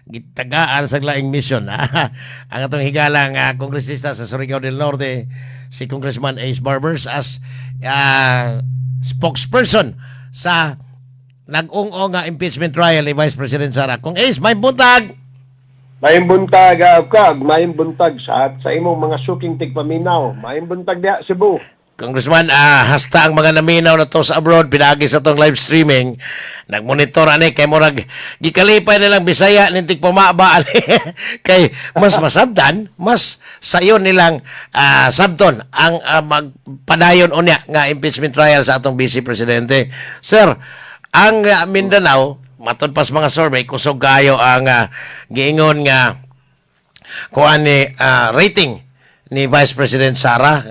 gitagaan sa laing mission. Ang atong higalang kongresista sa Surigao del Norte, si Congressman Ace Barbers as spokesperson sa nag-ung-ong nga impeachment trial ni Vice President Sara. Kung Ace, may buntag! May buntag kag, may buntag sa imong mga suking tigpaminaw. May buntag diha Cebu. Congressman, hasta ang mga naminaw na to sa abroad, pinagi sa tong live streaming, nagmonitor ani kay murag gikalipay nilang Bisaya nintig pumaba ani kay mas masabdan, mas sayon nilang sabton ang magpadayon unya nga impeachment trial sa atong Vice Presidente. Sir, ang Mindanao, matod pas mga survey, kusog kayo ang giingon nga kuan ni rating ni Vice President Sara.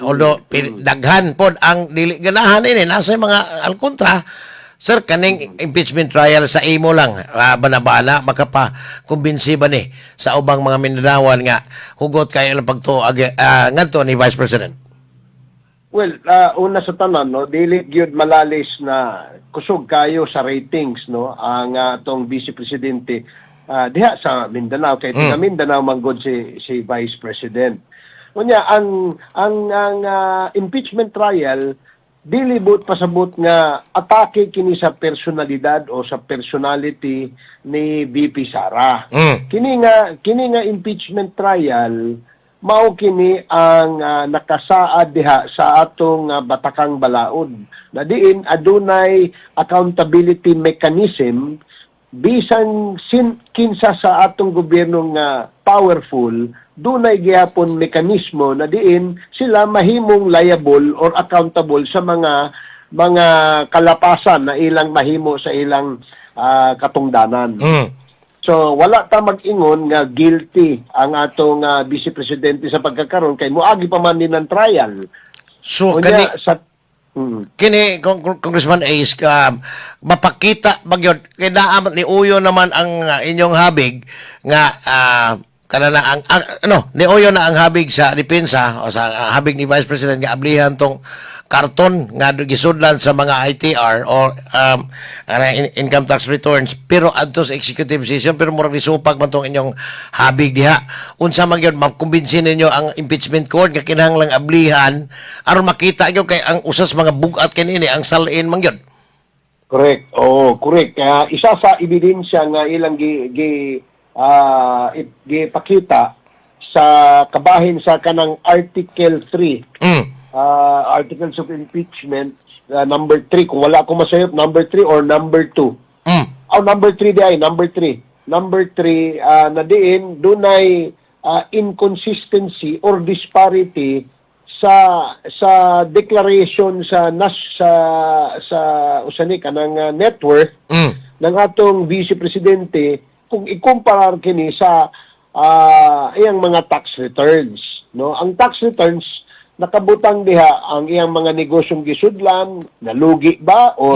Although daghan pod ang dili ganahan ini nasa mga alkontra. Sir, kaning impeachment trial sa imo lang banabana makapakumbinsi ba ni sa ubang mga Mindanaoan nga hugot kayo lang pagtuo ngadto ni Vice President? Well, una sa tanan, no, dili gyud malalis na kusog kayo sa ratings, no, ang atong Vice Presidente diha sa Mindanao kay taga Mindanao manggod si Vice President. Unya ang impeachment trial dili but pasabot nga atake kini sa personalidad o sa personality ni VP Sara. Kini nga impeachment trial mao kini ang nakasaad diha sa atong batakang balaod na diin adunay accountability mechanism bisan kinsa sa atong gobyerno nga powerful, dunay gihapon mekanismo na diin sila mahimong liable or accountable sa mga kalapasan na ilang mahimo sa ilang katungdanan. So wala ta mag-ingon nga guilty ang atong Vice Presidente sa pagkakaroon kay moagi pa man din ang trial. So Unya, kini Congressman Ace, mapakita bagyod kay naa ni Uyo naman ang inyong habig nga kanana ang ni Uyo na ang habig sa depensa o sa habig ni Vice President nga ablihan tong karton nga gisudlan sa mga ITR or income tax returns pero adto sa executive session pero murag nisupag man tong inyong habig diha. Unsa man gyud makumbinsin ninyo ang impeachment court nga kinahanglang ablihan aron makita gyud kay ang usas mga bugat kanini ang salin man gyud. Correct. Oh, correct. Isa sa ebidensya nga ilang gipakita sa kabahin sa kanang Article 3. Articles of impeachment number 3 kung wala ko masayop number 3 or number 2. Number 3 di ay number 3 na diin dunay inconsistency or disparity sa declaration sa usani kanang net worth ng atong Vice Presidente kung ikumparar kini sa iyang mga tax returns, no. Ang tax returns nakabutang diha ang iyang mga negosyong gisudlan, nalugi ba o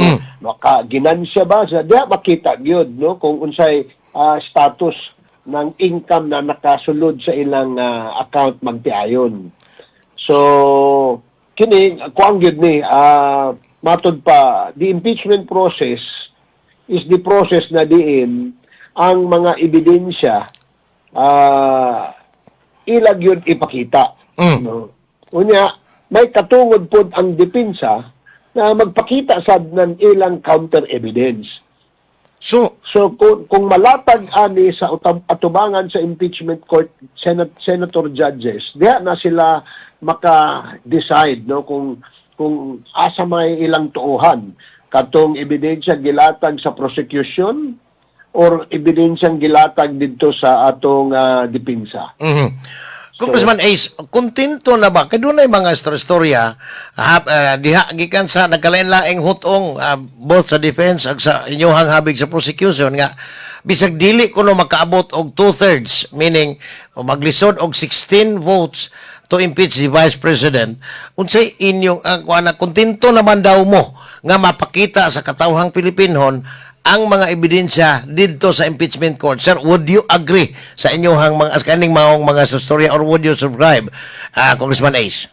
ginansya ba sa diha makita gyud, no, kung unsay status ng income na nakasulod sa ilang account magtiayon. So kini kuang gyud ni matud pa the impeachment process is the process na diin ang mga ebidensya ilag yun ipakita, no. Unya, may katungod pod ang depensa na magpakita sad ng ilang counter evidence. So kung malatag ani sa atubangan sa impeachment court senator judges, diha na sila maka-decide, no, kung asa may ilang tuuhan katong ebidensya gilatag sa prosecution or ebidensyang gilatag dito sa atong depensa. Congressman Ace, kontento na ba? Kaya doon ay mga istorya diha gikan sa nagkalain-laing hutong both sa defense ag sa inyong habig sa prosecution nga bisag dili kuno makaabot og 2/3, meaning maglisod og 16 votes to impeach the Vice President. Unsay inyong kontento naman daw mo nga mapakita sa katawhang Pilipinon ang mga ebidensya dito sa impeachment court. Sir, would you agree sa inyong kaning mga storya or would you subscribe, Congressman Ace?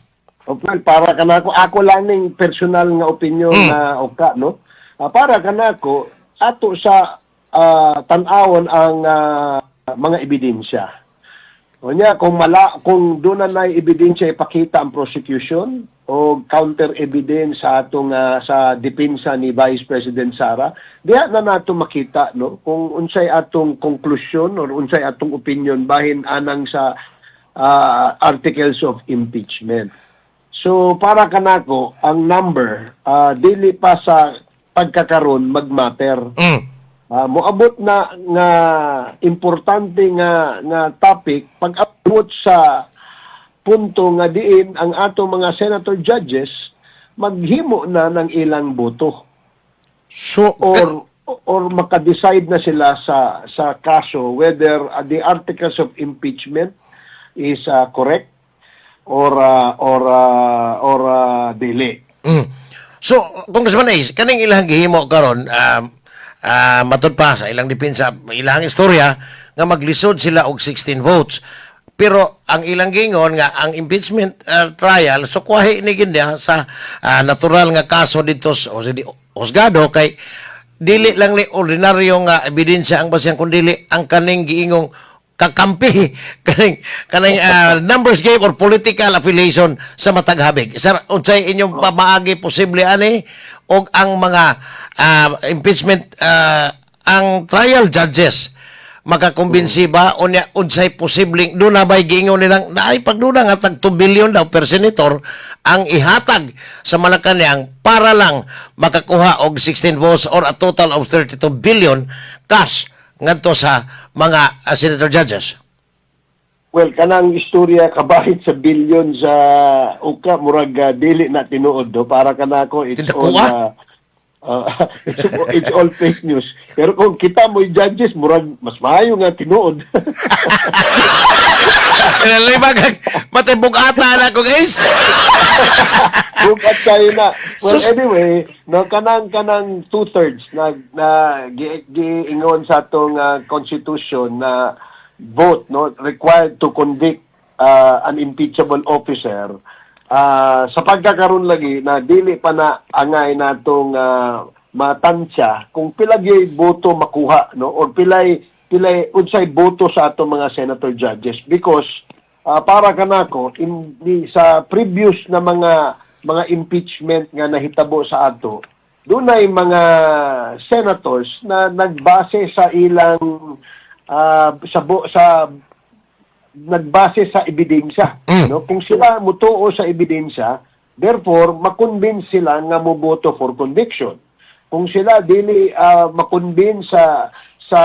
Okay, para kanako ako lang ning personal nga opinion na no. Para kanako ato sa tan-awon ang mga ebidensya. O niya, kung doon na ebidensya ipakita ang prosecution o counter evidence sa atong sa depensa ni Vice President Sara, diha na nato makita no kung unsay atong conclusion or unsay atong opinion bahin anang sa articles of impeachment. So para kanako ang number dili pa sa pagkakaron magmatter. Moabot na nga importante nga topic pag abot sa punto nga diin ang atong mga senator judges maghimo na ng ilang boto. So, Or maka-decide na sila sa kaso whether the articles of impeachment is correct or dili. So, Congressman Ace, kaning ilang gihimo karon matud pa sa ilang depensa, ilang istorya nga maglisod sila og 16 votes. Pero ang ilang gingon nga ang impeachment trial so kuwahi ni gindi sa natural nga kaso dito sa husgado kay dili lang ni ordinaryo nga ebidensya ang basyang kundi ang kaning giingong kakampi kaning numbers game or political affiliation sa matag habig. Sir, unsay inyong pamaagi posible ani og ang mga impeachment ang trial judges makakumbinsi ba unya unsay posibleng do na bay giingon nilang naay pagduda nga tag 2 billion daw per senator ang ihatag sa Malacañang para lang makakuha og 16 votes or a total of 32 billion cash ngadto sa mga senator judges. Well, kanang istorya kabahit sa billion sa uka murag dili na tinuod do para kanako it's it's all fake news. Pero kung kita mo yung judges, murag mas maayo nga tinuod. Libag matibog ata na ko guys. Bukat kayo na. Well, anyway, no, kanang 2/3 na giingon sa atong constitution na vote no required to convict an impeachable officer. Sa pagkakaroon lagi na dili pa na angay natong matansya kung pilay boto makuha no or pilay unsay boto sa atong mga senator judges because para kanako sa previous na mga impeachment nga nahitabo sa ato dunay mga senators na nagbase sa ilang nagbase sa ebidensya no kung sila mutuo sa ebidensya therefore makonvince sila nga moboto for conviction kung sila dili makonvince sa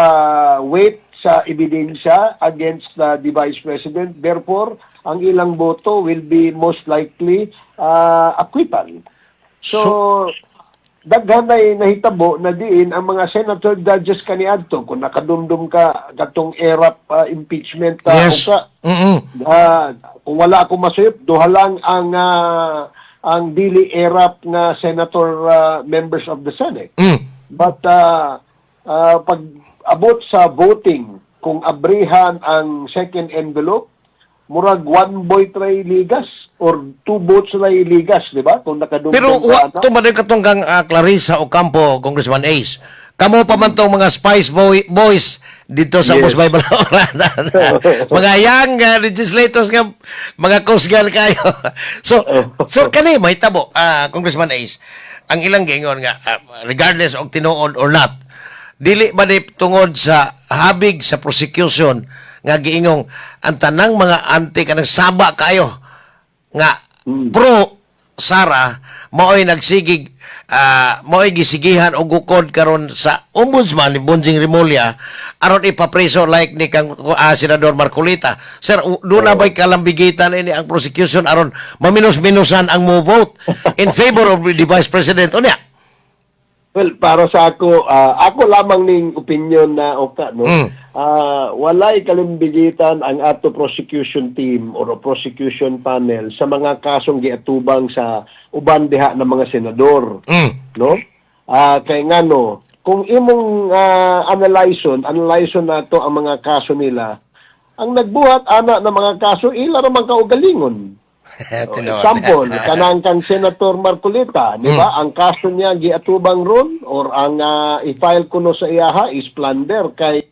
weight sa ebidensya against the vice president therefore ang ilang boto will be most likely acquittal so daghan ay nahitabo na diin ang mga senator judges kaniadto kung nakadumdum ka katong ERAP impeachment yes. Kung wala ako masuyop duha lang ang dili ERAP nga senator members of the Senate but pag abot sa voting kung abrihan ang second envelope murag 1 boy try ligas or 2 votes try ligas, di ba? Kung nakadumdum pero tumaday katunggang Clarissa Ocampo, Congressman Ace. Kamo pa man tong mga Spice Boys dito sa Bus Bible mga young legislators nga mga kusgan kayo. so kani may tabo Congressman Ace. Ang ilang gingon nga regardless og tinuod or not dili ba di tungod sa habig sa prosecution nga giingong ang tanang mga anti kanang saba kayo nga pro Sara mao'y nagsigig mao'y gisigihan og gukod karon sa ombudsman ni Bonjing Rimulya aron ipapreso like ni kang Senador Marcolita. Sir, doon na ba'y kalambigitan ini ang prosecution aron maminus-minusan ang mo vote in favor of the Vice President? Unya? Well, para sa ako lamang ning opinion na oka no. Walay kalimbigitan ang ato prosecution team or prosecution panel sa mga kasong giatubang sa uban diha ng mga senador. No? Kay ngano, kung imong analyson nato ang mga kaso nila, ang nagbuhat ana ng mga kaso ila ra man kaugalingon. Tinuod. Example, kanang kang Senator Marcolita, di ba? Ang kaso niya giatubang ron or ang i-file kuno sa iyaha is plunder kay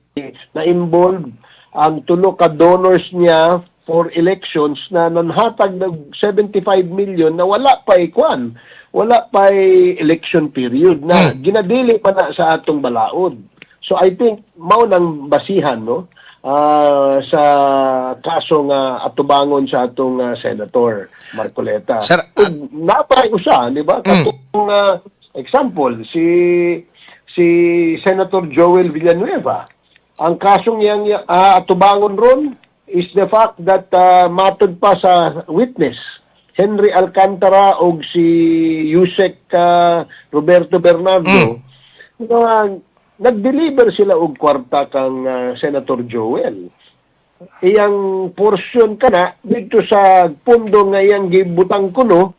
na-involve ang tulo ka donors niya for elections na nanhatag ng 75 million na wala pa ikwan, wala pa election period na ginadili pa na sa atong balaod. So I think mao nang basihan no sa kaso nga atubangon sa atong Senator Marcoleta. Sir, napay usa, di ba? Katong example si Senator Joel Villanueva. Ang kasong yang atubangon ron is the fact that matod pa sa witness Henry Alcantara o si Yusek Roberto Bernardo nag-deliver sila og kwarta kang Senator Joel. Iyang portion kana dito sa pundo nga iyang gibutang kuno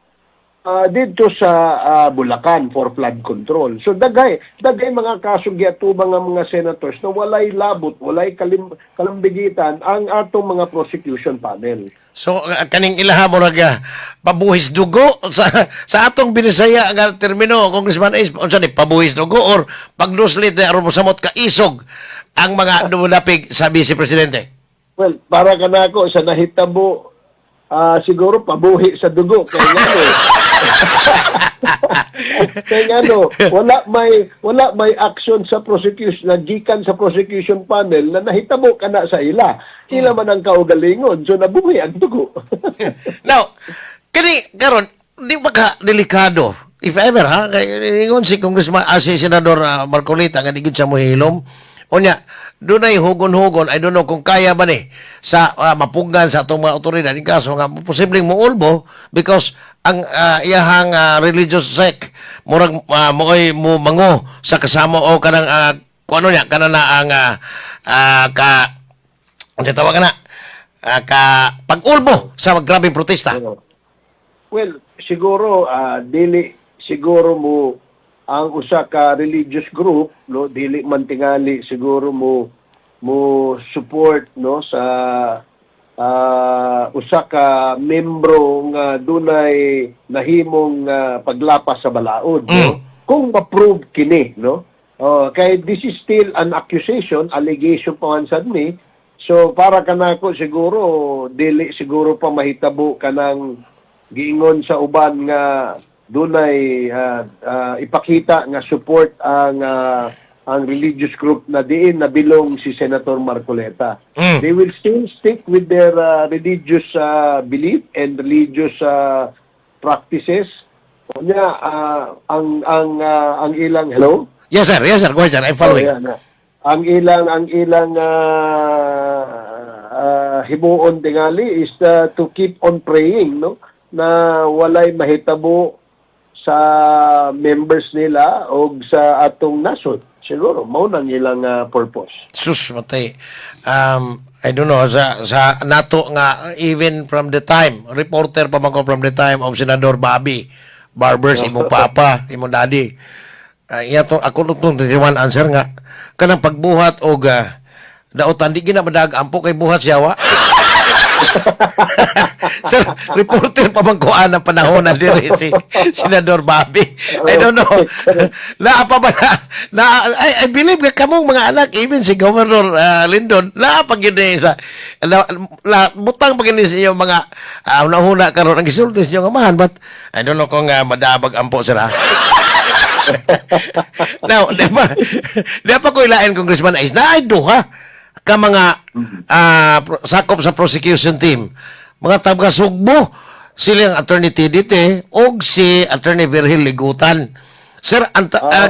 dito sa Bulacan for flood control. So dagay mga kaso giatubang nga mga senators na walay labot, walay kalambigitan ang atong mga prosecution panel. So kaning ilaha mo pabuhis dugo sa atong binisaya nga termino Congressman Ace unsa ni pabuhis dugo or pagluslit na aron mo samot ka isog ang mga dumulapig sa Vice Presidente. Well, para kanako sa nahitabo siguro pabuhi sa dugo kay wala may action sa prosecution gikan sa prosecution panel na nahitabo kana sa ila man ang kaugalingon so nabuhi ang dugo. Now kani karon di ba ka delikado if ever kay ingon si Congressman si Senador Marcolita nga digid sa mohilom unya dunay hugon-hugon, I don't know kung kaya ba ni sa mapugnan sa atong mga otoridad in kaso nga posibleng muulbo because ang iyahang religious sect murag moy mo mango sa kasama o kanang kung ano niya kanang ang ano tawag na pag-ulbo sa grabing protesta. Well, siguro dili siguro mo ang usa ka religious group no dili man tingali siguro mo support no sa usa ka membro nga dunay nahimong paglapas sa balaod no kung ma-prove kini no kay this is still an accusation allegation pa man sad ni so para kanako siguro dili siguro pa mahitabo kanang giingon sa uban nga dunay ipakita nga support ang religious group na diin na bilong si Senator Marcoleta. They will still stick with their religious belief and religious practices. Kanya ang ilang hello? Yes sir, go ahead sir, I'm following. Ang ilang himuon tingali is to keep on praying no na walay mahitabo sa members nila o sa atong nasod. Siguro, mao nang ilang purpose. Sus, matay. I don't know, sa nato nga, even from the time, reporter pa man ko from the time of Senador Bobby Barbers, imong papa, imong daddy. Ako nung one answer nga, kanang pagbuhat o daotan, di ginabadag ampo kay buhat siyawa. Sir, reporter pa man ko ang panahon na diri si Senador Bobby. I don't know. Naapa ba I believe ka kamong mga anak, even si Governor Lindon, naapa gini sa butang pa gini sa inyong mga una-una karon ang gisulti sa inyong amahan, but I don't know kung madabag ampo sila. Now, di pa ko ilain Congressman Ace, na ay duha ka mga sakop sa prosecution team, mga taga-sugbo, silang Attorney Tidite o si Attorney Virgil Ligutan. Sir,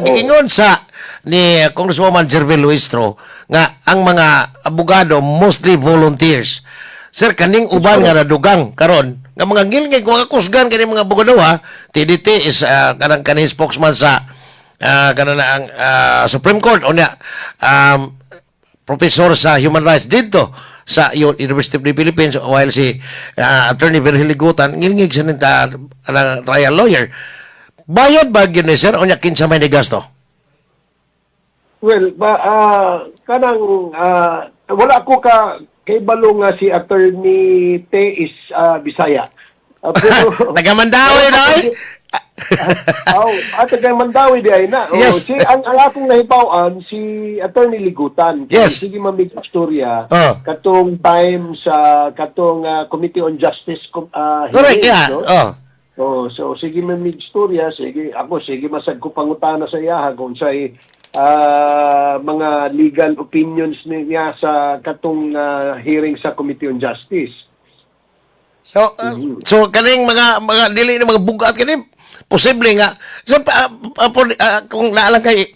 giingon sa ni Congresswoman Jervil Luistro nga ang mga abogado mostly volunteers. Sir, kaning uban nga nadugang karon nga mga ngilngig mga kusgan kaning mga abogado Tidite is kanang spokesman sa kanang ang Supreme Court o niya professor sa human rights dito sa University of the Philippines while si Attorney Virgil Ligutan ngilngig sa trial lawyer. Bayad ba yun sir o niya kinsa may gasto? Well, kanang wala ko kay balong nga si Attorney Te is Bisaya. Pero Nagamandawi na ay. at kay Mandawi di ay na. Yes. Si ang akong nahibawan si Attorney Ligutan. Yes. Sige mamig istorya Oh. katong time sa katong Committee on Justice Correct, hearing, yeah. no? Oh. Oh, so sige mamig istorya, sige masag ko pangutana sa iya kung say mga legal opinions niya sa katong hearing sa Committee on Justice. So kaning mga dili na mga bugat kani posible nga so, kung naalang kay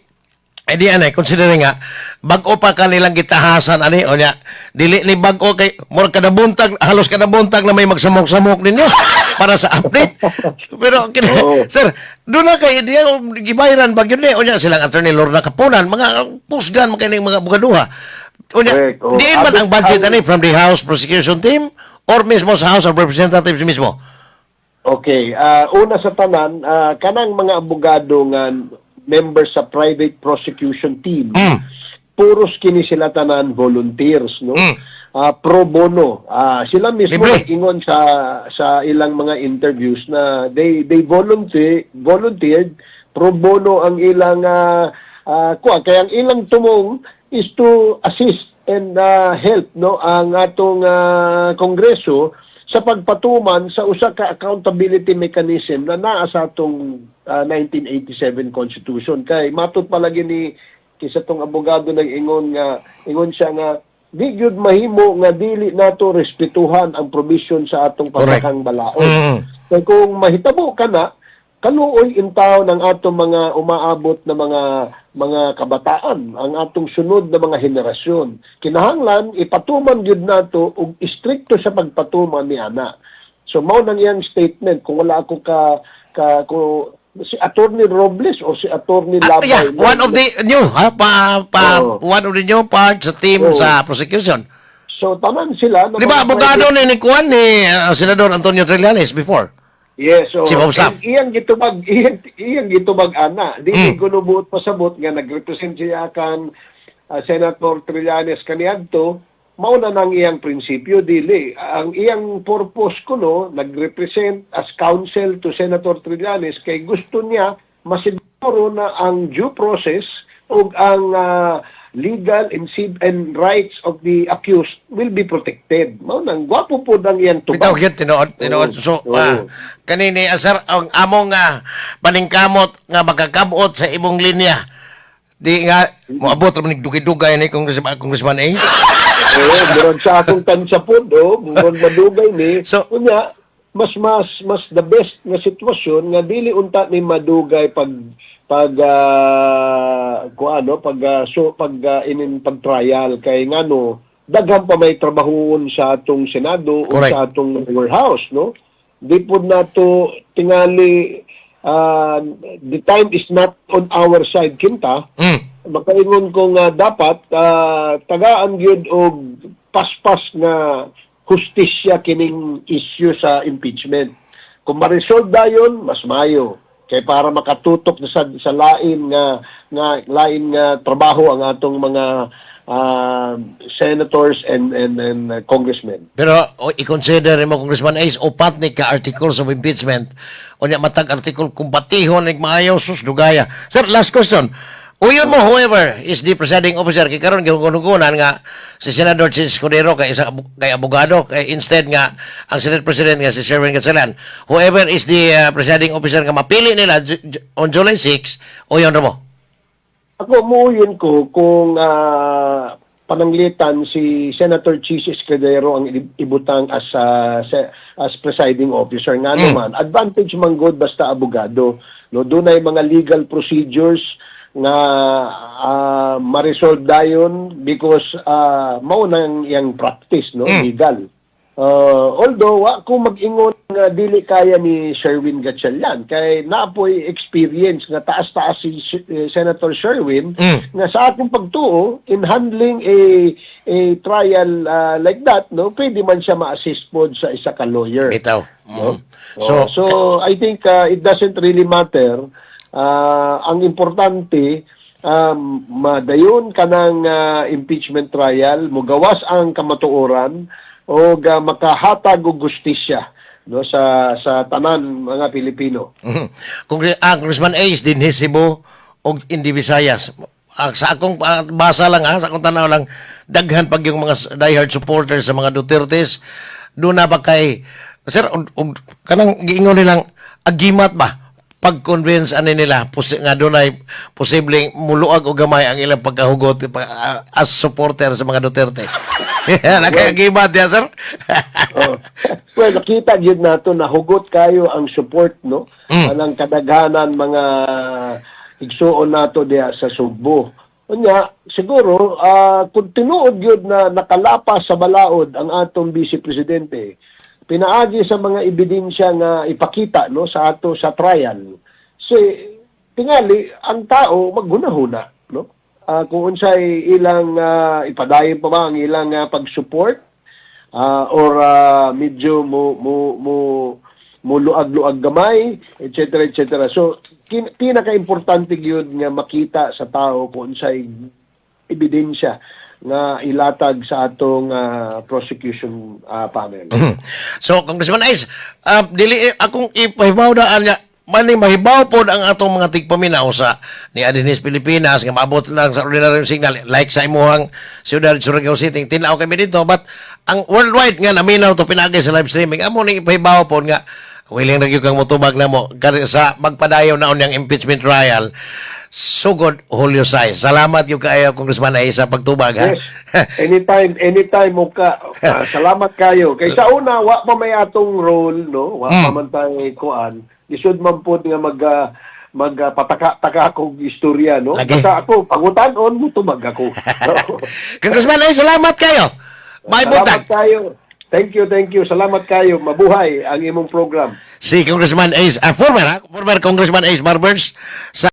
idea na considering nga bag-o pa kanilang gitahasan ani o nya dili ni bag-o kay mura kada buntag halos kada buntag na may magsamok-samok ninyo para sa update pero Oo. sir do na kay idea gibayran bag yun ni o nya silang attorney Lorna Kapunan mga pusgan mga kining mga bugaduha o nya Correct. Oo. diin man ang budget Ang- ani from the House Prosecution Team or mismo sa House of Representatives mismo? Okay, una sa tanan, kanang mga abogado nga members sa private prosecution team, puros kini sila tanan volunteers, no? Pro bono. Sila mismo Libre. nag-ingon sa ilang mga interviews na they volunteered pro bono ang ilang kaya ang ilang tumong is to assist and help no ang atong kongreso sa pagpatuman sa usa ka accountability mechanism na naa sa atong 1987 Constitution. Kay matud palagi ni kisa tong abogado nag-ingon siya nga di gyud mahimo nga dili nato respetuhan ang provision sa atong Correct. pagkakang balaod. Kay kung mahitabo ka na kaluoy intaw ng atong mga umaabot na mga kabataan, ang atong sunod na mga henerasyon. Kinahanglan ipatuman gyud nato og istrikto sa pagpatuman ni ana. So mao nang iyang statement kung wala ako si Attorney Robles o si Attorney Labay. Yeah, one of the new Oo. one of the new parts sa team Oo. sa prosecution. So tanan sila na Di ba mga abogado ni Kuan ni Senador Antonio Trillanes before? Yes, so Si Bob Sapp. iyang gitubag ana. Dili ko nubuot pasabot nga nagrepresent siya kan Senator Trillanes kaniadto, mao na nang iyang prinsipyo dili. Ang iyang purpose kuno nagrepresent as counsel to Senator Trillanes kay gusto niya masiguro na ang due process ug ang legal and rights of the accused will be protected. Mao nang gwapo po ang iyang Bitaw tubag. gyud tinuod. So Oo. kanini asar ang among paningkamot nga magkakabot sa imong linya. Di nga moabot ra ning dugay-dugay ni Congressman A. Meron sa akong tansya po, meron madugay ni. So- Kunya, mas the best nga sitwasyon nga dili unta ni madugay pag trial kay ngano daghan pa may trabahoon sa atong Senado o Correct. sa atong lower house, no? Di po nato tingali the time is not on our side kinta. Makaingon ko nga dapat tagaan gyud og paspas nga hustisya kining issue sa impeachment. Kung ma-resolve dayon, mas mayo. Kay para makatutok na sa lain nga trabaho ang atong mga senators and congressmen. Pero i-consider mo Congressman Ace upat ni ka articles of impeachment o niya matag article kung batihon nig maayo sus dugaya. Sir, last question. Uyon mo whoever is the presiding officer kay karon gihugunan nga si Senador Chis Escudero kay isa kay abogado kay instead nga ang Senate President nga si Sherwin Gatchalian. Whoever is the presiding officer nga mapili nila on July 6 uyon ra mo. Ako muuyon ko kung pananglitan si Senator Chis Escudero ang ibutang as presiding officer nga naman advantage man god basta abogado, no? Dunay mga legal procedures nga ma-resolve dayon because mao nang iyang practice, no? Legal. Although wa ko mag-ingon nga dili kaya ni Sherwin Gatchalian kay naapoy experience nga taas-taas si Senator Sherwin nga sa akong pagtuo in handling a trial like that, no? Pwede man siya ma-assist pod sa isa ka lawyer. Bitaw. No? So I think it doesn't really matter. Ang importante madayon kanang impeachment trial, mugawas ang kamatuoran o makahatag og gustisya no sa tanan mga Pilipino. Congressman Ace din Cebu o hindi Visayas. Sa akong basa lang sa akong tanaw lang, daghan pag yung mga diehard supporters sa mga Dutertes, doon na ba kay, sir, kanang giingon nilang agimat ba? Pag-convince ani nila nga doon ay posibleng muluag o gamay ang ilang pagkahugot as supporter sa mga Duterte. Nakagimat ya, sir? Oh. Well, nakita yun nato na hugot kayo ang support, no? Anang kadaghanan mga igsuon nato diya sa Sugbo. Unya, siguro, kung tinuod yun na nakalapas sa balaod ang atong Vice Presidente, pinaagi sa mga ebidensya nga ipakita, no, sa ato sa trial. So, tingali, ang tao maghuna-huna, no? Kung unsay ilang ipadayon pa ba ang ilang pag-support, or medyo mo luag-luag gamay, etc. etc. So pinaka-importante gyud nga makita sa tao kung unsay ebidensya nga ilatag sa atong prosecution panel. So, Congressman Ice, dili akong ipahibaw daan niya, mahibaw po ang atong mga tigpaminaw sa ni Adenis Pilipinas nga maabot lang sa ordinaryong signal like sa imuhang siyudad Surigao City tinaw kami dito, but ang worldwide nga naminaw to pinagay sa live streaming amo ning ipahibaw po nga willing na gyud kang motubag na mo sa magpadayon na unyang impeachment trial. Sugod Julio Sais. Salamat yung kaayo, Congressman Ice, sa pagtubag, ha? Yes. Anytime mo ka. Salamat kayo. Kay sa una, wa pa may atong role, no? Wa pa man tayo kuan. Isud man po nga magpataka akong istorya, no? Lagi. Basta ako, pangutanon mo, tumag ako. Congressman Ice, salamat kayo. May Salamat butang. kayo. Thank you. Salamat kayo. Mabuhay ang imong program. Si Congressman Ace, former Congressman Ace Barbers sa